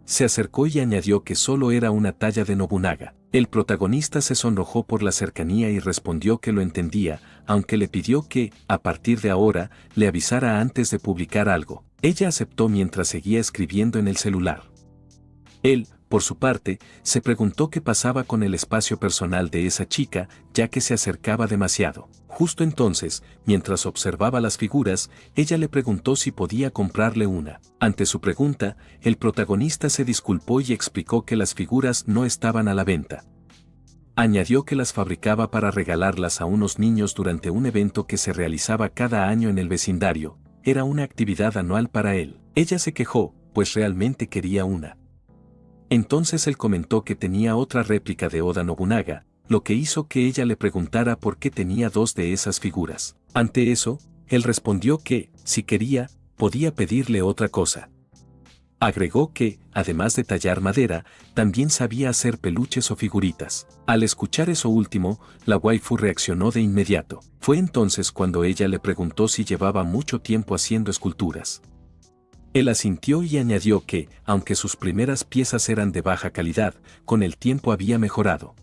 Se acercó y añadió que solo era una talla de Nobunaga. El protagonista se sonrojó por la cercanía y respondió que lo entendía, aunque le pidió que, a partir de ahora, le avisara antes de publicar algo. Ella aceptó mientras seguía escribiendo en el celular. Él, por su parte, se preguntó qué pasaba con el espacio personal de esa chica, ya que se acercaba demasiado. Justo entonces, mientras observaba las figuras, ella le preguntó si podía comprarle una. Ante su pregunta, el protagonista se disculpó y explicó que las figuras no estaban a la venta. Añadió que las fabricaba para regalarlas a unos niños durante un evento que se realizaba cada año en el vecindario. Era una actividad anual para él. Ella se quejó, pues realmente quería una. Entonces él comentó que tenía otra réplica de Oda Nobunaga, lo que hizo que ella le preguntara por qué tenía dos de esas figuras. Ante eso, él respondió que, si quería, podía pedirle otra cosa. Agregó que, además de tallar madera, también sabía hacer peluches o figuritas. Al escuchar eso último, la waifu reaccionó de inmediato. Fue entonces cuando ella le preguntó si llevaba mucho tiempo haciendo esculturas. Él asintió y añadió que, aunque sus primeras piezas eran de baja calidad, con el tiempo había mejorado.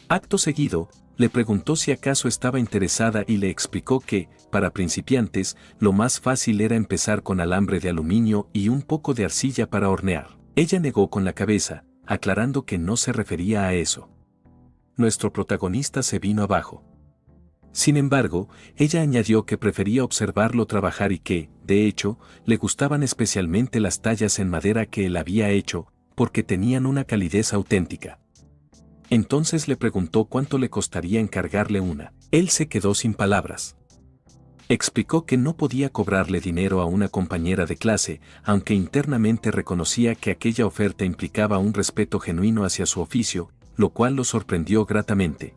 Acto seguido, le preguntó si acaso estaba interesada y le explicó que, para principiantes, lo más fácil era empezar con alambre de aluminio y un poco de arcilla para hornear. Ella negó con la cabeza, aclarando que no se refería a eso. Nuestro protagonista se vino abajo. Sin embargo, ella añadió que prefería observarlo trabajar y que, de hecho, le gustaban especialmente las tallas en madera que él había hecho, porque tenían una calidez auténtica. Entonces le preguntó cuánto le costaría encargarle una. Él se quedó sin palabras. Explicó que no podía cobrarle dinero a una compañera de clase, aunque internamente reconocía que aquella oferta implicaba un respeto genuino hacia su oficio, lo cual lo sorprendió gratamente.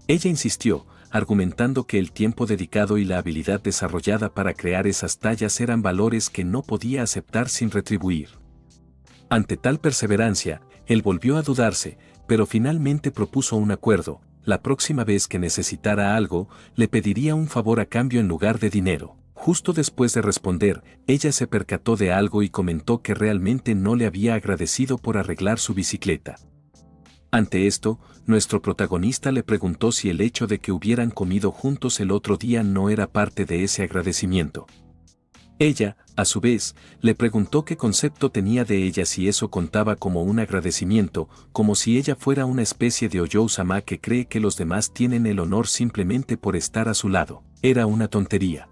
Ella insistió, argumentando que el tiempo dedicado y la habilidad desarrollada para crear esas tallas eran valores que no podía aceptar sin retribuir. Ante tal perseverancia, él volvió a dudarse, pero finalmente propuso un acuerdo: la próxima vez que necesitara algo, le pediría un favor a cambio en lugar de dinero. Justo después de responder, ella se percató de algo y comentó que realmente no le había agradecido por arreglar su bicicleta. Ante esto, nuestro protagonista le preguntó si el hecho de que hubieran comido juntos el otro día no era parte de ese agradecimiento. Ella, a su vez, le preguntó qué concepto tenía de ella, si eso contaba como un agradecimiento, como si ella fuera una especie de Oyou-sama que cree que los demás tienen el honor simplemente por estar a su lado. Era una tontería.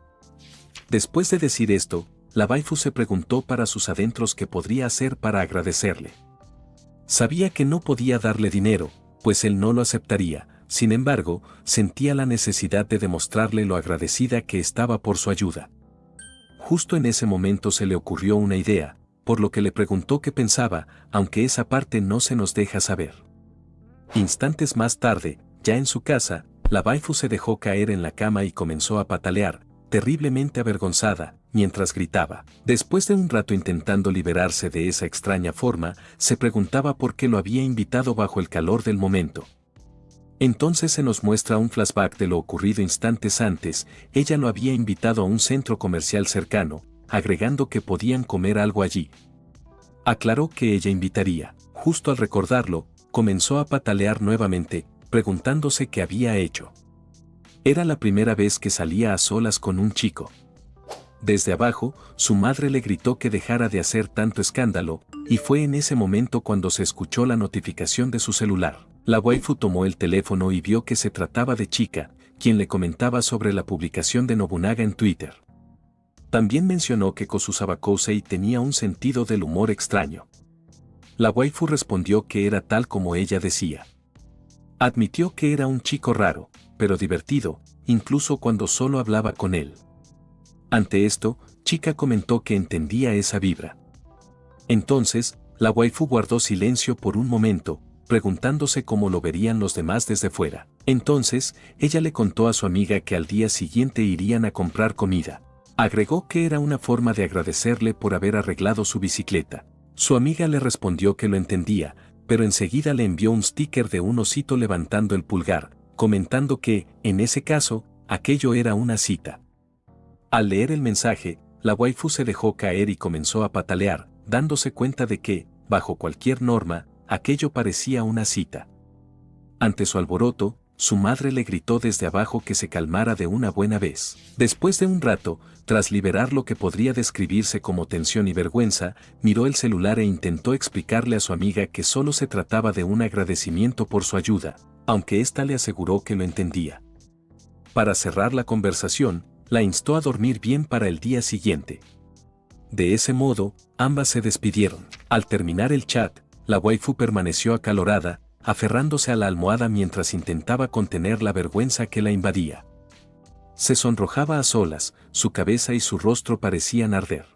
Después de decir esto, la waifu se preguntó para sus adentros qué podría hacer para agradecerle. Sabía que no podía darle dinero, pues él no lo aceptaría. Sin embargo, sentía la necesidad de demostrarle lo agradecida que estaba por su ayuda. Justo en ese momento se le ocurrió una idea, por lo que le preguntó qué pensaba, aunque esa parte no se nos deja saber. Instantes más tarde, ya en su casa, la waifu se dejó caer en la cama y comenzó a patalear, terriblemente avergonzada, mientras gritaba. Después de un rato intentando liberarse de esa extraña forma, se preguntaba por qué lo había invitado bajo el calor del momento. Entonces se nos muestra un flashback de lo ocurrido instantes antes. Ella lo había invitado a un centro comercial cercano, agregando que podían comer algo allí. Aclaró que ella invitaría. Justo al recordarlo, comenzó a patalear nuevamente, preguntándose qué había hecho. Era la primera vez que salía a solas con un chico. Desde abajo, su madre le gritó que dejara de hacer tanto escándalo, y fue en ese momento cuando se escuchó la notificación de su celular. La waifu tomó el teléfono y vio que se trataba de Chika, quien le comentaba sobre la publicación de Nobunaga en Twitter. También mencionó que Kosusaba Kousei tenía un sentido del humor extraño. La waifu respondió que era tal como ella decía. Admitió que era un chico raro, pero divertido, incluso cuando solo hablaba con él. Ante esto, Chika comentó que entendía esa vibra. Entonces, la waifu guardó silencio por un momento, preguntándose cómo lo verían los demás desde fuera. Entonces, ella le contó a su amiga que al día siguiente irían a comprar comida. Agregó que era una forma de agradecerle por haber arreglado su bicicleta. Su amiga le respondió que lo entendía, pero enseguida le envió un sticker de un osito levantando el pulgar, comentando que, en ese caso, aquello era una cita. Al leer el mensaje, la waifu se dejó caer y comenzó a patalear, dándose cuenta de que, bajo cualquier norma, aquello parecía una cita. Ante su alboroto, su madre le gritó desde abajo que se calmara de una buena vez. Después de un rato, tras liberar lo que podría describirse como tensión y vergüenza, miró el celular e intentó explicarle a su amiga que solo se trataba de un agradecimiento por su ayuda, aunque ésta le aseguró que lo entendía. Para cerrar la conversación, la instó a dormir bien para el día siguiente. De ese modo, ambas se despidieron. Al terminar el chat, la waifu permaneció acalorada, aferrándose a la almohada mientras intentaba contener la vergüenza que la invadía. Se sonrojaba a solas, su cabeza y su rostro parecían arder.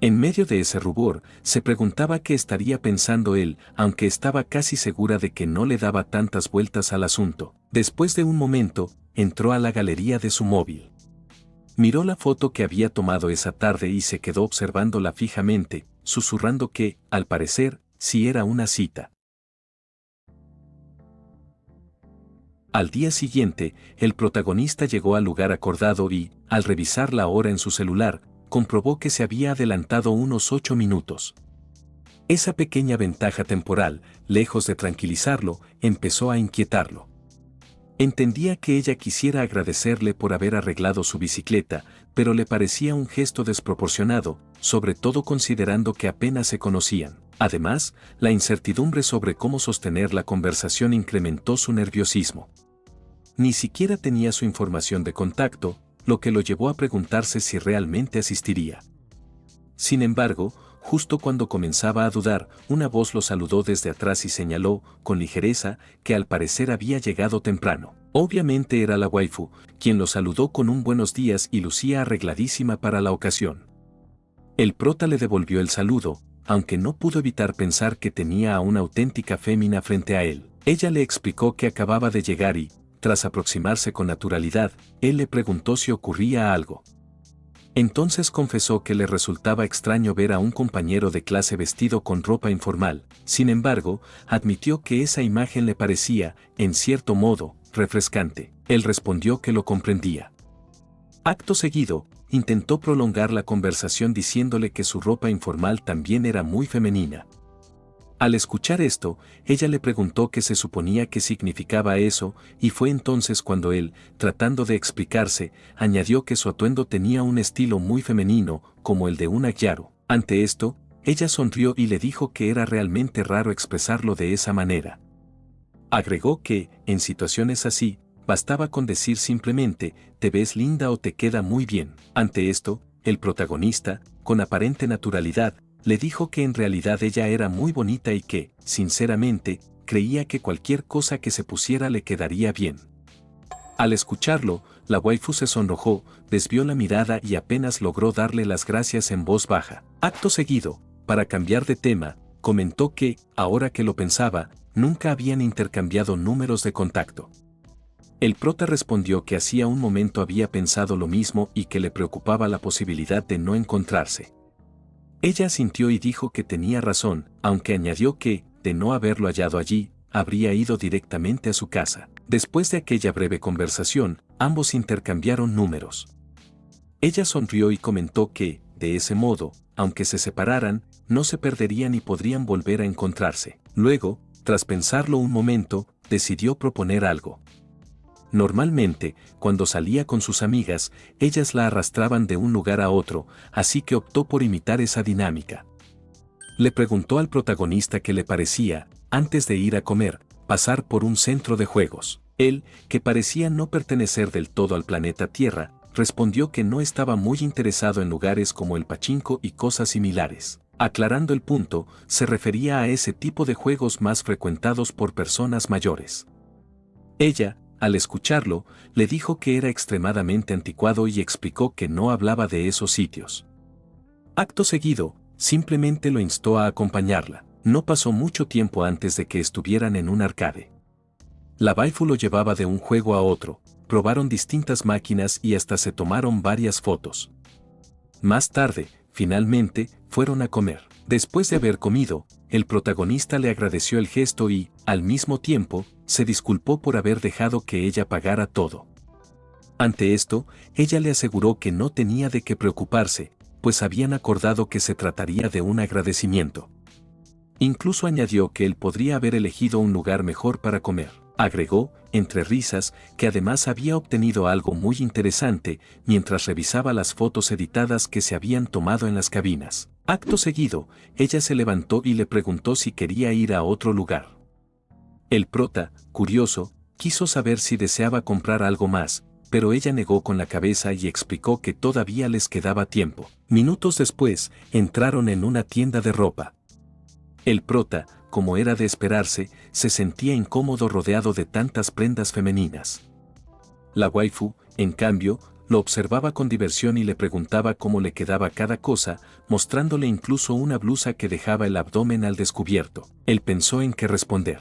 En medio de ese rubor, se preguntaba qué estaría pensando él, aunque estaba casi segura de que no le daba tantas vueltas al asunto. Después de un momento, entró a la galería de su móvil. Miró la foto que había tomado esa tarde y se quedó observándola fijamente, susurrando que, al parecer, sí era una cita. Al día siguiente, el protagonista llegó al lugar acordado y, al revisar la hora en su celular, comprobó que se había adelantado unos 8 minutos. Esa pequeña ventaja temporal, lejos de tranquilizarlo, empezó a inquietarlo. Entendía que ella quisiera agradecerle por haber arreglado su bicicleta, pero le parecía un gesto desproporcionado, sobre todo considerando que apenas se conocían. Además, la incertidumbre sobre cómo sostener la conversación incrementó su nerviosismo. Ni siquiera tenía su información de contacto, lo que lo llevó a preguntarse si realmente asistiría. Sin embargo, justo cuando comenzaba a dudar, una voz lo saludó desde atrás y señaló, con ligereza, que al parecer había llegado temprano. Obviamente era la waifu, quien lo saludó con un buenos días y lucía arregladísima para la ocasión. El prota le devolvió el saludo, aunque no pudo evitar pensar que tenía a una auténtica fémina frente a él. Ella le explicó que acababa de llegar y, tras aproximarse con naturalidad, él le preguntó si ocurría algo. Entonces confesó que le resultaba extraño ver a un compañero de clase vestido con ropa informal. Sin embargo, admitió que esa imagen le parecía, en cierto modo, refrescante. Él respondió que lo comprendía. Acto seguido, intentó prolongar la conversación diciéndole que su ropa informal también era muy femenina. Al escuchar esto, ella le preguntó qué se suponía que significaba eso, y fue entonces cuando él, tratando de explicarse, añadió que su atuendo tenía un estilo muy femenino, como el de una gyaro. Ante esto, ella sonrió y le dijo que era realmente raro expresarlo de esa manera. Agregó que, en situaciones así, bastaba con decir simplemente, te ves linda o te queda muy bien. Ante esto, el protagonista, con aparente naturalidad, le dijo que en realidad ella era muy bonita y que, sinceramente, creía que cualquier cosa que se pusiera le quedaría bien. Al escucharlo, la waifu se sonrojó, desvió la mirada y apenas logró darle las gracias en voz baja. Acto seguido, para cambiar de tema, comentó que, ahora que lo pensaba, nunca habían intercambiado números de contacto. El prota respondió que hacía un momento había pensado lo mismo y que le preocupaba la posibilidad de no encontrarse. Ella asintió y dijo que tenía razón, aunque añadió que, de no haberlo hallado allí, habría ido directamente a su casa. Después de aquella breve conversación, ambos intercambiaron números. Ella sonrió y comentó que, de ese modo, aunque se separaran, no se perderían y podrían volver a encontrarse. Luego, tras pensarlo un momento, decidió proponer algo. Normalmente, cuando salía con sus amigas, ellas la arrastraban de un lugar a otro, así que optó por imitar esa dinámica. Le preguntó al protagonista qué le parecía, antes de ir a comer, pasar por un centro de juegos. Él, que parecía no pertenecer del todo al planeta Tierra, respondió que no estaba muy interesado en lugares como el pachinko y cosas similares. Aclarando el punto, se refería a ese tipo de juegos más frecuentados por personas mayores. Ella, al escucharlo, le dijo que era extremadamente anticuado y explicó que no hablaba de esos sitios. Acto seguido, simplemente lo instó a acompañarla. No pasó mucho tiempo antes de que estuvieran en un arcade. La waifu lo llevaba de un juego a otro, probaron distintas máquinas y hasta se tomaron varias fotos. Más tarde, finalmente, fueron a comer. Después de haber comido, el protagonista le agradeció el gesto y, al mismo tiempo, se disculpó por haber dejado que ella pagara todo. Ante esto, ella le aseguró que no tenía de qué preocuparse, pues habían acordado que se trataría de un agradecimiento. Incluso añadió que él podría haber elegido un lugar mejor para comer. Agregó, entre risas, que además había obtenido algo muy interesante mientras revisaba las fotos editadas que se habían tomado en las cabinas. Acto seguido, ella se levantó y le preguntó si quería ir a otro lugar. El prota, curioso, quiso saber si deseaba comprar algo más, pero ella negó con la cabeza y explicó que todavía les quedaba tiempo. Minutos después, entraron en una tienda de ropa. El prota, como era de esperarse, se sentía incómodo rodeado de tantas prendas femeninas. La waifu, en cambio, lo observaba con diversión y le preguntaba cómo le quedaba cada cosa, mostrándole incluso una blusa que dejaba el abdomen al descubierto. Él pensó en qué responder.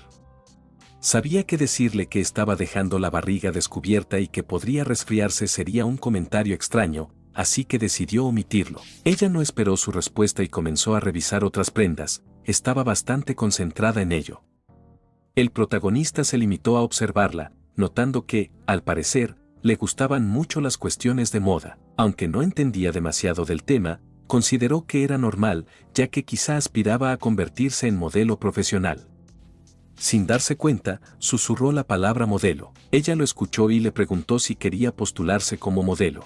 Sabía que decirle que estaba dejando la barriga descubierta y que podría resfriarse sería un comentario extraño, así que decidió omitirlo. Ella no esperó su respuesta y comenzó a revisar otras prendas, estaba bastante concentrada en ello. El protagonista se limitó a observarla, notando que, al parecer, le gustaban mucho las cuestiones de moda. Aunque no entendía demasiado del tema, consideró que era normal, ya que quizá aspiraba a convertirse en modelo profesional. Sin darse cuenta, susurró la palabra modelo. Ella lo escuchó y le preguntó si quería postularse como modelo.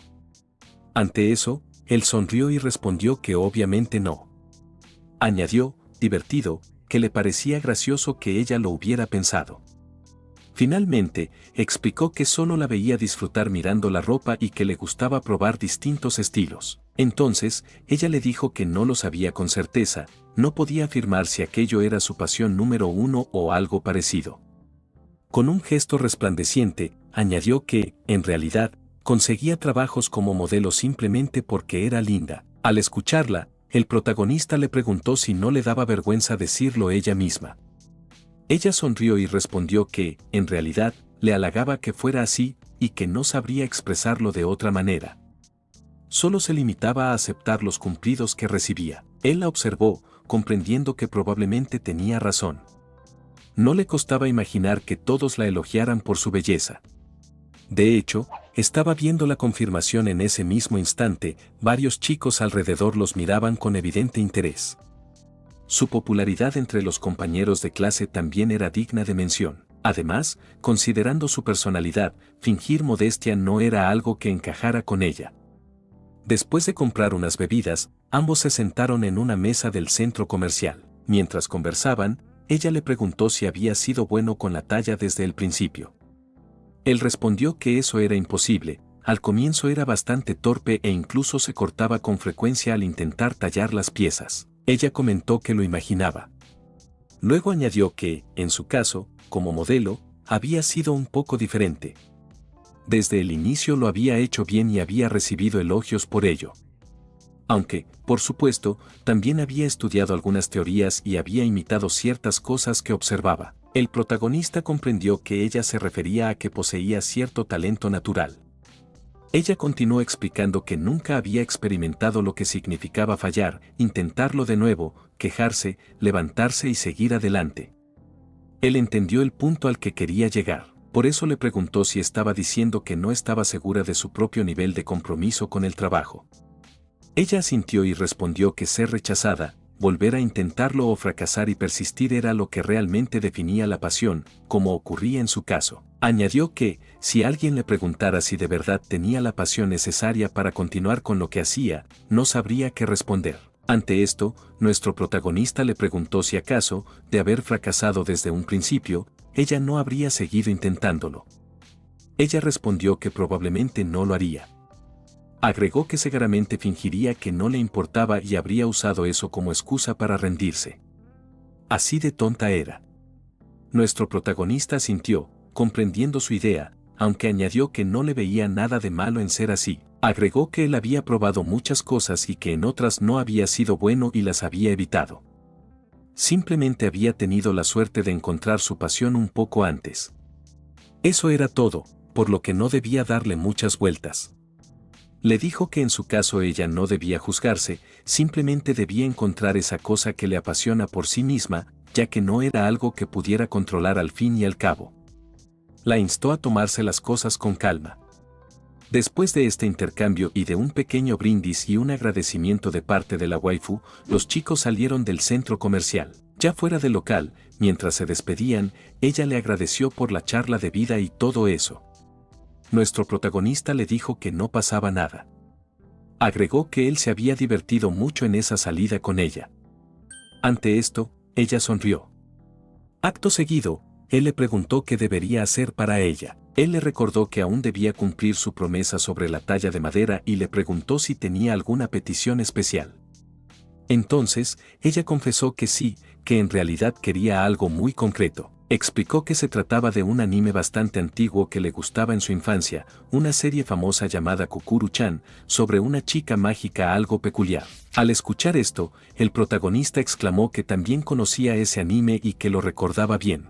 Ante eso, él sonrió y respondió que obviamente no. Añadió, divertido, que le parecía gracioso que ella lo hubiera pensado. Finalmente, explicó que solo la veía disfrutar mirando la ropa y que le gustaba probar distintos estilos. Entonces, ella le dijo que no lo sabía con certeza, no podía afirmar si aquello era su pasión número uno o algo parecido. Con un gesto resplandeciente, añadió que, en realidad, conseguía trabajos como modelo simplemente porque era linda. Al escucharla, el protagonista le preguntó si no le daba vergüenza decirlo ella misma. Ella sonrió y respondió que, en realidad, le halagaba que fuera así y que no sabría expresarlo de otra manera. Solo se limitaba a aceptar los cumplidos que recibía. Él la observó, comprendiendo que probablemente tenía razón. No le costaba imaginar que todos la elogiaran por su belleza. De hecho, estaba viendo la confirmación en ese mismo instante, varios chicos alrededor los miraban con evidente interés. Su popularidad entre los compañeros de clase también era digna de mención. Además, considerando su personalidad, fingir modestia no era algo que encajara con ella. Después de comprar unas bebidas, ambos se sentaron en una mesa del centro comercial. Mientras conversaban, ella le preguntó si había sido bueno con la talla desde el principio. Él respondió que eso era imposible, al comienzo era bastante torpe e incluso se cortaba con frecuencia al intentar tallar las piezas. Ella comentó que lo imaginaba. Luego añadió que, en su caso, como modelo, había sido un poco diferente. Desde el inicio lo había hecho bien y había recibido elogios por ello. Aunque, por supuesto, también había estudiado algunas teorías y había imitado ciertas cosas que observaba. El protagonista comprendió que ella se refería a que poseía cierto talento natural. Ella continuó explicando que nunca había experimentado lo que significaba fallar, intentarlo de nuevo, quejarse, levantarse y seguir adelante. Él entendió el punto al que quería llegar. Por eso le preguntó si estaba diciendo que no estaba segura de su propio nivel de compromiso con el trabajo. Ella asintió y respondió que ser rechazada, volver a intentarlo o fracasar y persistir era lo que realmente definía la pasión, como ocurría en su caso. Añadió que, si alguien le preguntara si de verdad tenía la pasión necesaria para continuar con lo que hacía, no sabría qué responder. Ante esto, nuestro protagonista le preguntó si acaso, de haber fracasado desde un principio, ella no habría seguido intentándolo. Ella respondió que probablemente no lo haría. Agregó que seguramente fingiría que no le importaba y habría usado eso como excusa para rendirse. Así de tonta era. Nuestro protagonista asintió, comprendiendo su idea, aunque añadió que no le veía nada de malo en ser así. Agregó que él había probado muchas cosas y que en otras no había sido bueno y las había evitado. Simplemente había tenido la suerte de encontrar su pasión un poco antes. Eso era todo, por lo que no debía darle muchas vueltas. Le dijo que en su caso ella no debía juzgarse, simplemente debía encontrar esa cosa que le apasiona por sí misma, ya que no era algo que pudiera controlar al fin y al cabo. La instó a tomarse las cosas con calma. Después de este intercambio y de un pequeño brindis y un agradecimiento de parte de la waifu, los chicos salieron del centro comercial. Ya fuera del local, mientras se despedían, ella le agradeció por la charla de vida y todo eso. Nuestro protagonista le dijo que no pasaba nada. Agregó que él se había divertido mucho en esa salida con ella. Ante esto, ella sonrió. Acto seguido, él le preguntó qué debería hacer para ella. Él le recordó que aún debía cumplir su promesa sobre la talla de madera y le preguntó si tenía alguna petición especial. Entonces, ella confesó que sí, que en realidad quería algo muy concreto. Explicó que se trataba de un anime bastante antiguo que le gustaba en su infancia, una serie famosa llamada Kukuru-chan, sobre una chica mágica algo peculiar. Al escuchar esto, el protagonista exclamó que también conocía ese anime y que lo recordaba bien.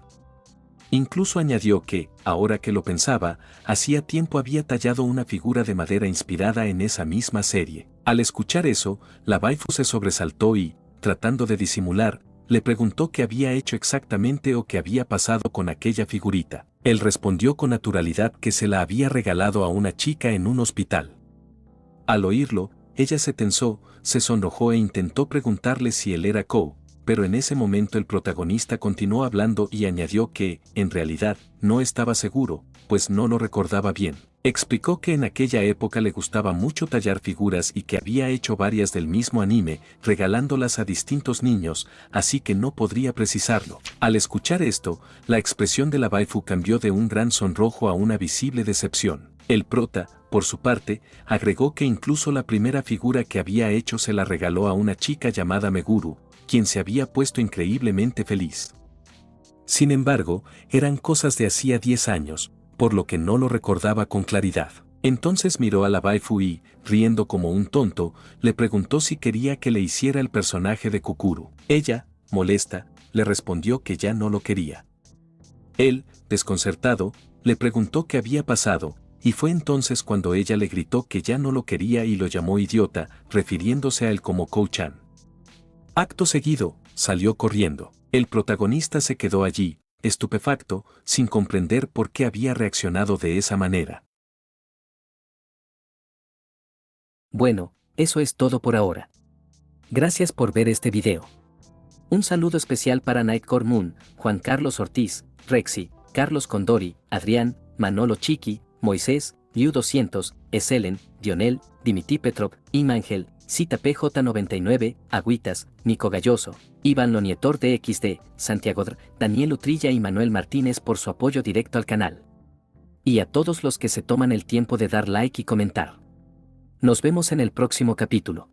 Incluso añadió que, ahora que lo pensaba, hacía tiempo había tallado una figura de madera inspirada en esa misma serie. Al escuchar eso, la waifu se sobresaltó y, tratando de disimular, le preguntó qué había hecho exactamente o qué había pasado con aquella figurita. Él respondió con naturalidad que se la había regalado a una chica en un hospital. Al oírlo, ella se tensó, se sonrojó e intentó preguntarle si él era Kou, pero en ese momento el protagonista continuó hablando y añadió que, en realidad, no estaba seguro, pues no lo recordaba bien. Explicó que en aquella época le gustaba mucho tallar figuras y que había hecho varias del mismo anime, regalándolas a distintos niños, así que no podría precisarlo. Al escuchar esto, la expresión de la waifu cambió de un gran sonrojo a una visible decepción. El prota, por su parte, agregó que incluso la primera figura que había hecho se la regaló a una chica llamada Meguru, quien se había puesto increíblemente feliz. Sin embargo, eran cosas de hacía 10 años, por lo que no lo recordaba con claridad. Entonces miró a la waifu y, riendo como un tonto, le preguntó si quería que le hiciera el personaje de Kukuru. Ella, molesta, le respondió que ya no lo quería. Él, desconcertado, le preguntó qué había pasado, y fue entonces cuando ella le gritó que ya no lo quería y lo llamó idiota, refiriéndose a él como Kou-chan. Acto seguido, salió corriendo. El protagonista se quedó allí, estupefacto, sin comprender por qué había reaccionado de esa manera. Bueno, eso es todo por ahora. Gracias por ver este video. Un saludo especial para Nightcore Moon, Juan Carlos Ortiz, Rexy, Carlos Condori, Adrián, Manolo Chiqui, Moisés, Liu200, Eselen, Dionel, Dimitri Petrov, Imangel, Cita PJ99, Agüitas, Nico Galloso, Iván Lonietor DXD, Santiago Dr, Daniel Utrilla y Manuel Martínez por su apoyo directo al canal. Y a todos los que se toman el tiempo de dar like y comentar. Nos vemos en el próximo capítulo.